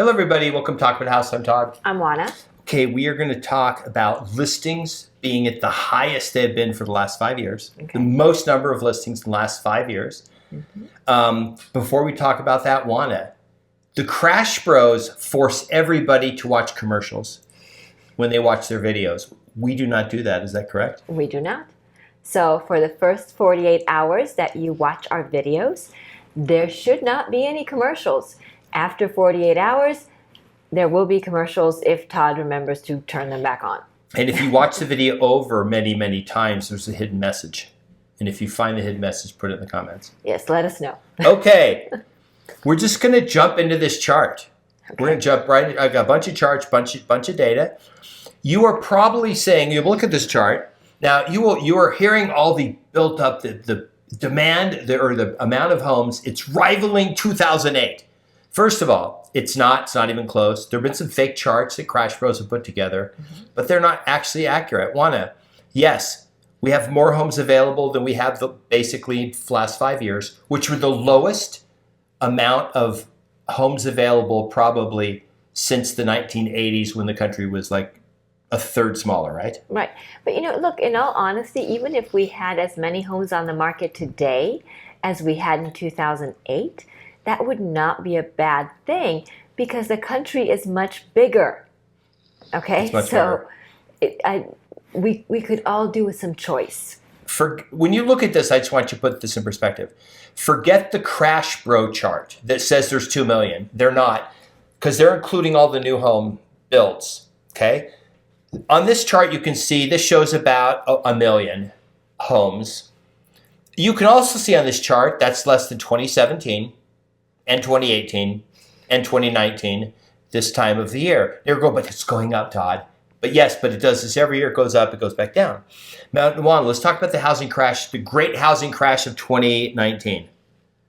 Hello, everybody. Welcome to Talk About House. I'm Todd. I'm Juana. Okay, we are going to talk about listings being at the highest they've been for the last 5 years, the most number of listings in the last 5 years. Before we talk about that, Juana, the Crash Bros force everybody to watch commercials when they watch their videos. We do not do that. Is that correct? We do not. So for the first 48 hours that you watch our videos, there should not be any commercials. After 48 hours, there will be commercials if Todd remembers to turn them back on. And if you watch the video over many, many times, there's a hidden message. And if you find the hidden message, put it in the comments. Yes, let us know. Okay. We're just going to jump into this chart. Okay. We're going to jump right in. I've got a bunch of charts, bunch of data. You are probably saying, you look at this chart. Now, you are hearing all the built up, the demand, or the amount of homes. It's rivaling 2008. First of all, it's not even close. There have been some fake charts that Crash Bros have put together, but they're not actually accurate. Yes, we have more homes available than we have basically the last 5 years, which were the lowest amount of homes available probably since the 1980s when the country was like a third smaller, right? Right. But look, in all honesty, even if we had as many homes on the market today as we had in 2008, that would not be a bad thing because the country is much bigger. Okay, it's much bigger. We could all do with some choice. When you look at this, I just want you to put this in perspective. Forget the Crash Bro chart that says there's 2 million. They're not, because they're including all the new home builds. Okay, on this chart you can see this shows about a million homes. You can also see on this chart that's less than 2017. And 2018 and 2019, this time of the year. They go, but it's going up, Todd. But yes, but it does this every year. It goes up, it goes back down. Now, Juan, let's talk about the housing crash, the great housing crash of 2019.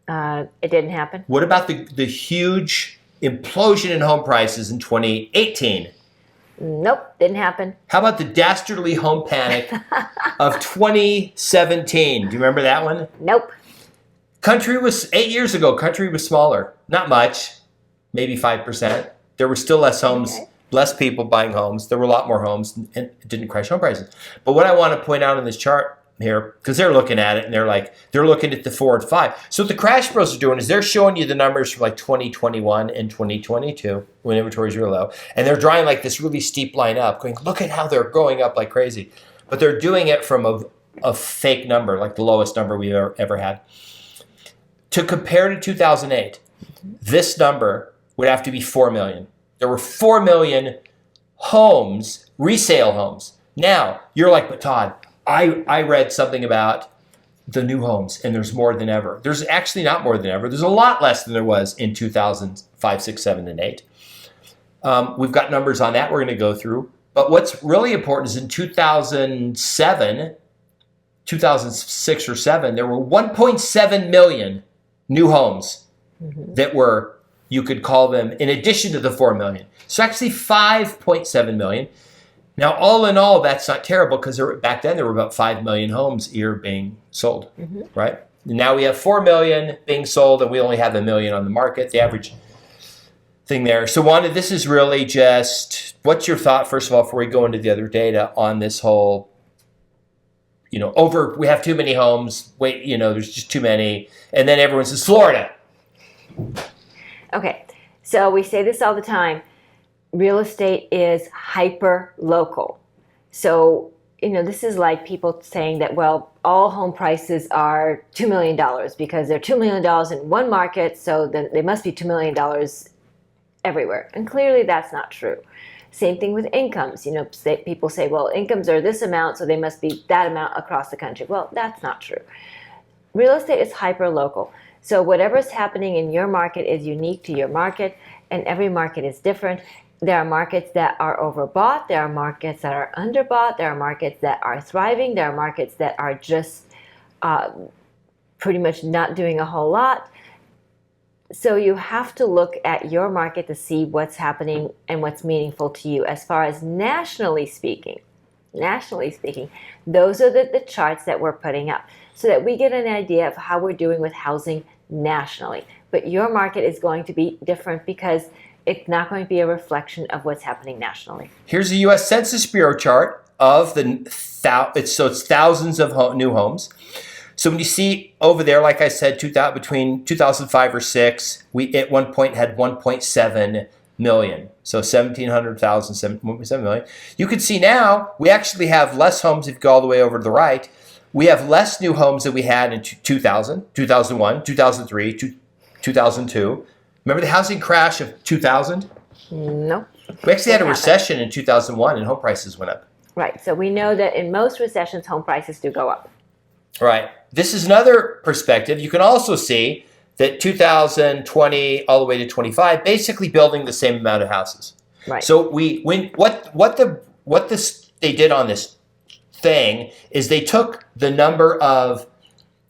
It didn't happen. What about the huge implosion in home prices in 2018? Nope, didn't happen. How about the dastardly home panic of 2017? Do you remember that one? Nope. Country was 8 years ago. Country was smaller, not much, maybe 5%. There were still less homes, less people buying homes. There were a lot more homes, and it didn't crash home prices. But what I want to point out in this chart here, because they're looking at it and they're looking at the 4 and 5. So what the Crash Bros are doing is they're showing you the numbers for like 2021 and 2022 when inventories were low, and they're drawing like this really steep line up, going, look at how they're going up like crazy. But they're doing it from a fake number, like the lowest number we've ever had. To compare to 2008, this number would have to be 4 million. There were 4 million homes, resale homes. Now, you're like, but Todd, I read something about the new homes, and there's more than ever. There's actually not more than ever. There's a lot less than there was in 2005, 6, 7, and 8. We've got numbers on that we're going to go through. But what's really important is in 2006 or 7, there were 1.7 million new homes that were, you could call them, in addition to the 4 million. So actually 5.7 million. Now, all in all, that's not terrible because back then there were about 5 million homes a year being sold, right? And now we have 4 million being sold and we only have 1 million on the market, the average thing there. So Wanda, this is really just, what's your thought, first of all, before we go into the other data on this whole, we have too many homes, there's just too many. And then everyone says, Florida. Okay, so we say this all the time. Real estate is hyper local. So, this is like people saying that, well, all home prices are $2 million because they're $2 million in one market, so then they must be $2 million everywhere. And clearly that's not true. Same thing with incomes. People say, well, incomes are this amount, so they must be that amount across the country. Well, that's not true. Real estate is hyper-local. So whatever's happening in your market is unique to your market, and every market is different. There are markets that are overbought. There are markets that are underbought. There are markets that are thriving. There are markets that are just pretty much not doing a whole lot. So you have to look at your market to see what's happening and what's meaningful to you. As far as nationally speaking, those are the charts that we're putting up so that we get an idea of how we're doing with housing nationally. But your market is going to be different because it's not going to be a reflection of what's happening nationally. Here's the U.S. Census Bureau chart of it's thousands of new homes. So when you see over there, like I said, between 2005 or 6, we at one point had 1.7 million. So 1.7 million. You can see now we actually have less homes if you go all the way over to the right. We have less new homes than we had in 2000, 2001, 2003, 2002. Remember the housing crash of 2000? No. We actually had a recession in 2001 and home prices went up. Right. So we know that in most recessions, home prices do go up. Right. This is another perspective. You can also see that 2020 all the way to 25, basically building the same amount of houses. Right. So they did on this thing is they took the number of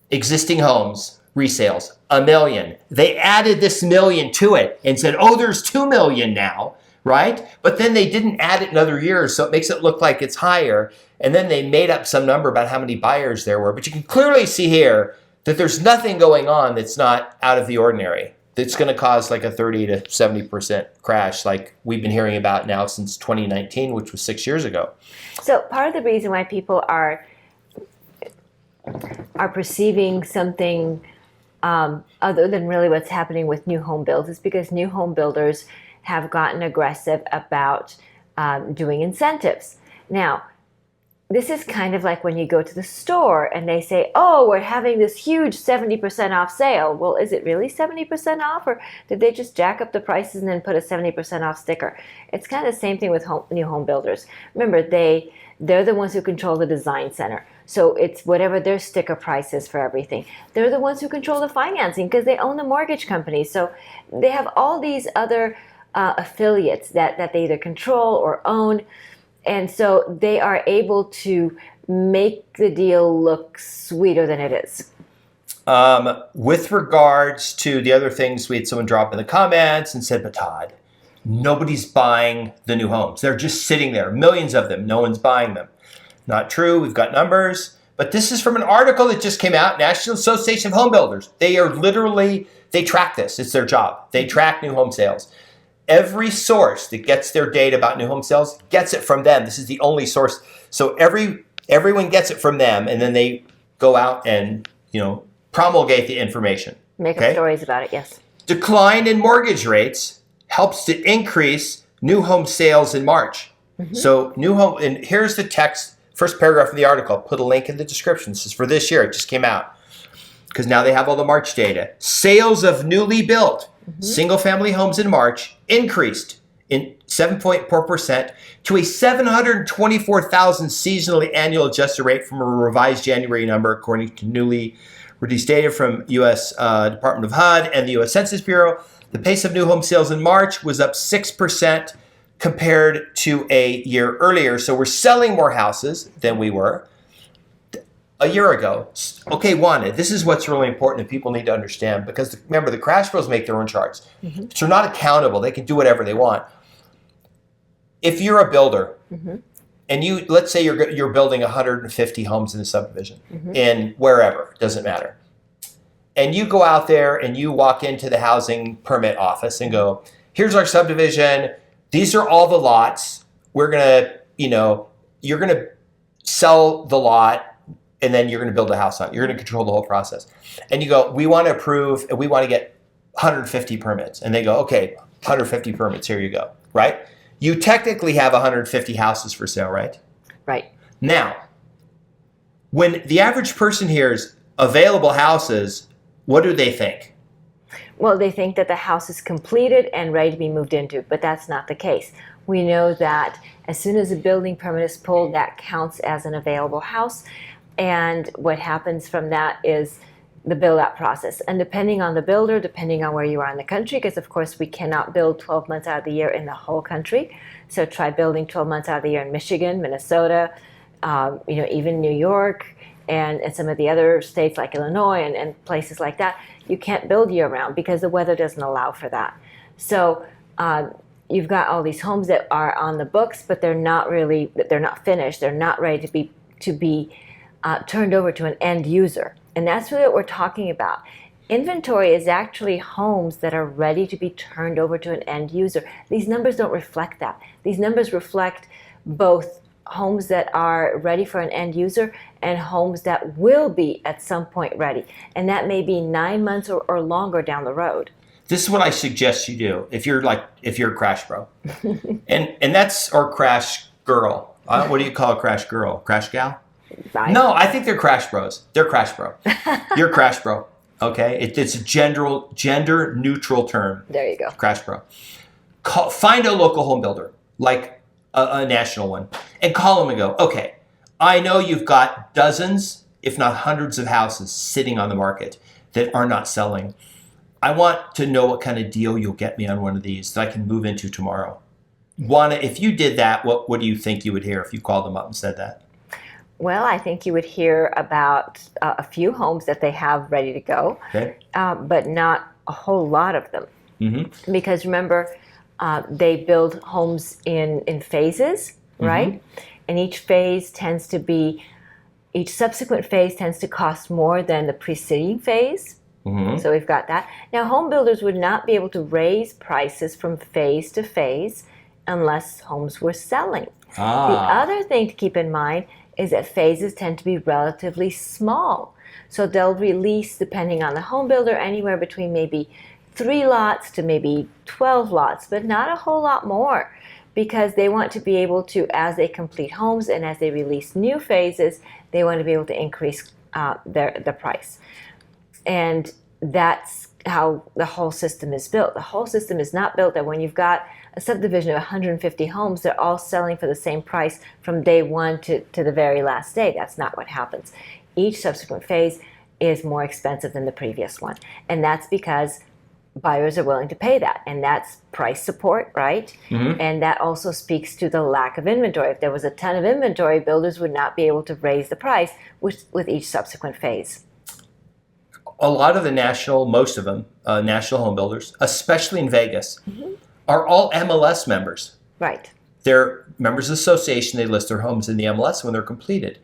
existing homes resales, 1 million. They added this million to it and said, oh, there's 2 million now, right? But then they didn't add it in other years, so it makes it look like it's higher. And then they made up some number about how many buyers there were. But you can clearly see here that there's nothing going on that's not out of the ordinary. That's going to cause like a 30 to 70% crash like we've been hearing about now since 2019, which was 6 years ago. So part of the reason why people are perceiving something other than really what's happening with new home builds is because new home builders have gotten aggressive about doing incentives. Now, this is kind of like when you go to the store and they say, oh, we're having this huge 70% off sale. Well, is it really 70% off, or did they just jack up the prices and then put a 70% off sticker? It's kind of the same thing with new home builders. Remember, they're the ones who control the design center. So it's whatever their sticker price is for everything. They're the ones who control the financing because they own the mortgage company. So they have all these other affiliates that they either control or own. And so they are able to make the deal look sweeter than it is. With regards to the other things, we had someone drop in the comments and said, but Todd, nobody's buying the new homes. They're just sitting there, millions of them. No one's buying them. Not true. We've got numbers. But this is from an article that just came out, National Association of Home Builders. They track this. It's their job. They track new home sales. Every source that gets their data about new home sales gets it from them. This is the only source. So everyone gets it from them, and then they go out and promulgate the information. Make up stories about it, yes. Decline in mortgage rates helps to increase new home sales in March. Mm-hmm. So and here's the text, first paragraph of the article. I'll put a link in the description. This is for this year. It just came out because now they have all the March data. Sales of newly built single-family homes in March increased in 7.4% to a 724,000 seasonally annual adjusted rate from a revised January number, according to newly released data from U.S. Department of HUD and the U.S. Census Bureau. The pace of new home sales in March was up 6% compared to a year earlier. So we're selling more houses than we were a year ago. Okay, wanted. This is what's really important and people need to understand, because remember, the crash bros make their own charts. Mm-hmm. So they're not accountable. They can do whatever they want. If you're a builder and let's say you're building 150 homes in a subdivision in wherever, doesn't matter. And you go out there and you walk into the housing permit office and go, here's our subdivision. These are all the lots. We're going to, you're going to sell the lot, and then you're going to build a house on it. You're going to control the whole process. And you go, we want to approve, and we want to get 150 permits. And they go, okay, 150 permits, here you go, right? You technically have 150 houses for sale, right? Right. Now, when the average person hears available houses, what do they think? Well, they think that the house is completed and ready to be moved into, but that's not the case. We know that as soon as a building permit is pulled, that counts as an available house. And what happens from that is the build-out process. And depending on the builder, depending on where you are in the country, because of course we cannot build 12 months out of the year in the whole country. So try building 12 months out of the year in Michigan, Minnesota, even New York, and some of the other states like Illinois and places like that. You can't build year-round because the weather doesn't allow for that. So you've got all these homes that are on the books, but they're not finished. They're not ready to be turned over to an end user. And that's really what we're talking about. Inventory is actually homes that are ready to be turned over to an end user. These numbers don't reflect that. These numbers reflect both homes that are ready for an end user and homes that will be at some point ready. And that may be 9 months or longer down the road. This is what I suggest you do if you're a crash bro, and that's or crash girl. What do you call a crash girl? Crash gal? No, I think they're crash bros. They're crash bro. You're a crash bro. Okay, it's a gender neutral term. There you go. Crash bro. Find a local home builder, like a national one, and call them and go, okay, I know you've got dozens, if not hundreds of houses sitting on the market that are not selling. I want to know what kind of deal you'll get me on one of these that I can move into tomorrow. If you did that, what do you think you would hear if you called them up and said that? Well, I think you would hear about a few homes that they have ready to go, Okay. But not a whole lot of them. Mm-hmm. Because remember, they build homes in phases, right? And each subsequent phase tends to cost more than the preceding phase. Mm-hmm. So we've got that. Now, home builders would not be able to raise prices from phase to phase unless homes were selling. The other thing to keep in mind is that phases tend to be relatively small. So they'll release, depending on the home builder, anywhere between maybe 3 lots to maybe 12 lots, but not a whole lot more, because they want to be able to, as they complete homes and as they release new phases, they want to be able to increase the price. And that's how the whole system is built. The whole system is not built that when you've got a subdivision of 150 homes, they're all selling for the same price from day one to the very last day. That's not what happens. Each subsequent phase is more expensive than the previous one. And that's because buyers are willing to pay that. And that's price support, right? Mm-hmm. And that also speaks to the lack of inventory. If there was a ton of inventory, builders would not be able to raise the price with each subsequent phase. A lot of most of them, national home builders, especially in Vegas, are all MLS members. Right. They're members of the association. They list their homes in the MLS when they're completed.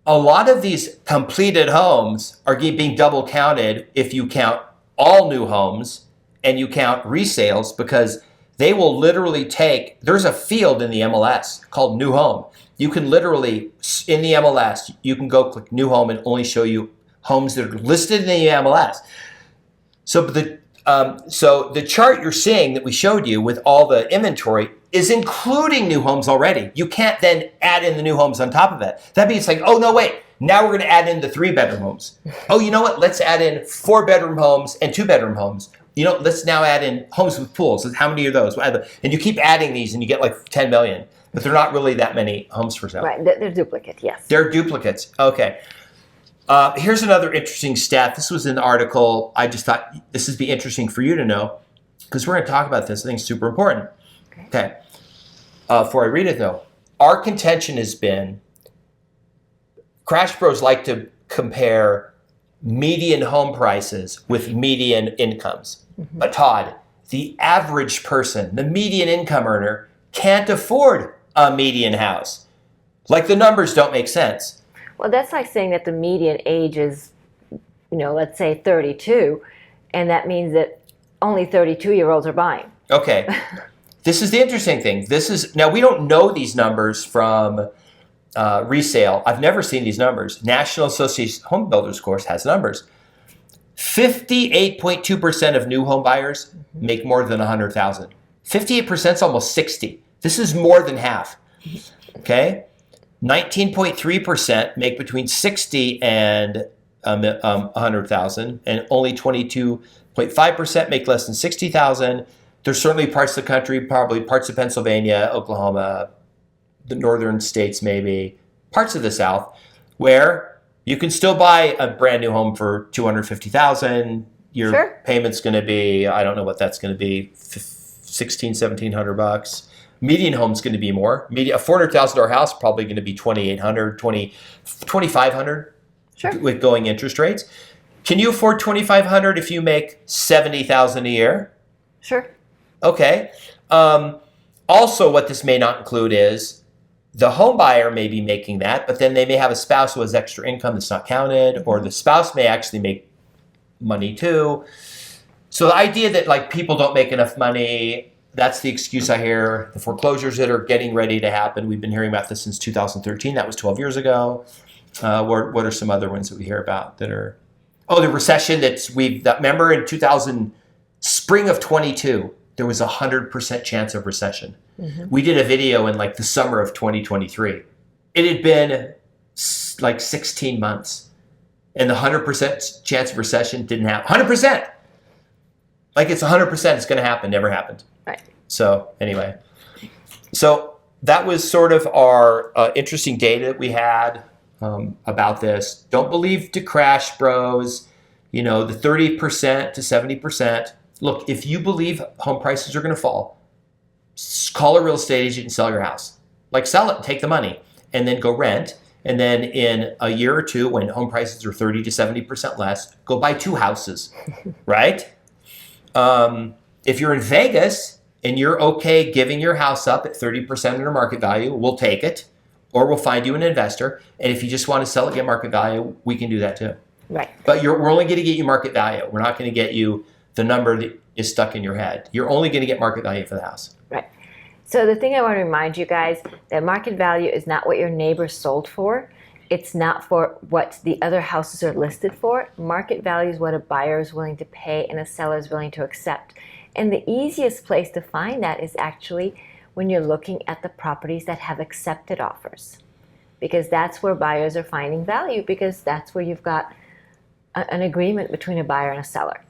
A lot of these completed homes are being double counted if you count all new homes and you count resales, because they will literally there's a field in the MLS called new home. You can literally, in the MLS, you can go click new home and only show you homes that are listed in the MLS. So the chart you're seeing that we showed you with all the inventory is including new homes already. You can't then add in the new homes on top of it. That means like, oh no, wait, now we're going to add in the 3-bedroom homes. Oh, you know what? Let's add in 4-bedroom homes and 2-bedroom homes. Let's now add in homes with pools. How many are those? And you keep adding these and you get like 10 million, but they're not really that many homes for sale. Right, they're duplicates, yes. They're duplicates, okay. Here's another interesting stat. This was in the article. I just thought this would be interesting for you to know, because we're going to talk about this. I think it's super important. Okay. Before I read it, though, our contention has been Crash Bros like to compare median home prices with median incomes. Mm-hmm. But Todd, the average person, the median income earner, can't afford a median house. Like, the numbers don't make sense. Well, that's like saying that the median age is, let's say 32, and that means that only 32-year-olds are buying. Okay. This is the interesting thing. Now, we don't know these numbers from resale. I've never seen these numbers. National Association of Home Builders, of course, has numbers. 58.2% of new home buyers make more than $100,000. 58% is almost 60. This is more than half. Okay? 19.3% make between 60 and 100,000, and only 22.5% make less than 60,000. There's certainly parts of the country, probably parts of Pennsylvania, Oklahoma, the northern states maybe, parts of the South, where you can still buy a brand new home for $250,000. Your payment's going to be, I don't know what that's going to be, $1,700. Median home's going to be more. A $400,000 house probably going to be $2,800, $2,500 with going interest rates. Can you afford $2,500 if you make $70,000 a year? Sure. Okay. Also, what this may not include is the home buyer may be making that, but then they may have a spouse who has extra income that's not counted, or the spouse may actually make money too. So the idea that like people don't make enough money, that's the excuse I hear. The foreclosures that are getting ready to happen, we've been hearing about this since 2013. That was 12 years ago. What are some other ones that we hear about that are? Oh, the recession remember in spring of 22, there was 100% chance of recession. Mm-hmm. We did a video in like the summer of 2023. It had been like 16 months and the 100% chance of recession didn't happen. 100%! Like it's 100% it's going to happen, never happened. Right. So anyway, so that was sort of our interesting data that we had about this. Don't believe to crash, bros. The 30% to 70%. Look, if you believe home prices are going to fall, call a real estate agent and sell your house. Like sell it and take the money and then go rent. And then in a year or two, when home prices are 30 to 70% less, go buy 2 houses, right? If you're in Vegas and you're okay giving your house up at 30% under market value, we'll take it, or we'll find you an investor. And if you just want to sell it, get market value, we can do that too. Right. But we're only going to get you market value. We're not going to get you the number that is stuck in your head. You're only going to get market value for the house. Right. So the thing I want to remind you guys, that market value is not what your neighbor sold for. It's not for what the other houses are listed for. Market value is what a buyer is willing to pay and a seller is willing to accept. And the easiest place to find that is actually when you're looking at the properties that have accepted offers. Because that's where buyers are finding value, because that's where you've got an agreement between a buyer and a seller.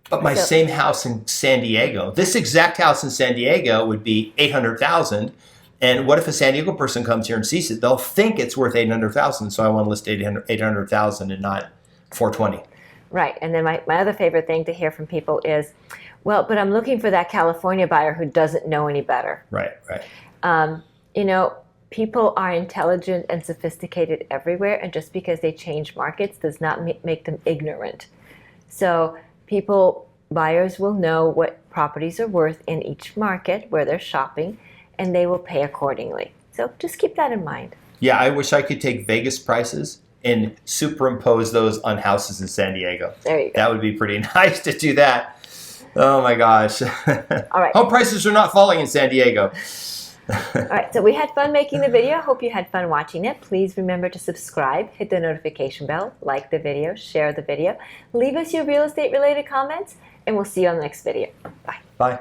But my same house in San Diego, this exact house in San Diego would be $800,000. And what if a San Diego person comes here and sees it? They'll think it's worth $800,000. So I want to list $800,000 and not $420,000. Right. And then my other favorite thing to hear from people is, well, but I'm looking for that California buyer who doesn't know any better. Right. People are intelligent and sophisticated everywhere. And just because they change markets does not make them ignorant. So buyers will know what properties are worth in each market where they're shopping, and they will pay accordingly. So just keep that in mind. Yeah, I wish I could take Vegas prices and superimpose those on houses in San Diego. There you go. That would be pretty nice to do that. Oh my gosh. All right. Home prices are not falling in San Diego. All right, so we had fun making the video. I hope you had fun watching it. Please remember to subscribe, hit the notification bell, like the video, share the video. Leave us your real estate related comments, and we'll see you on the next video. Bye. Bye.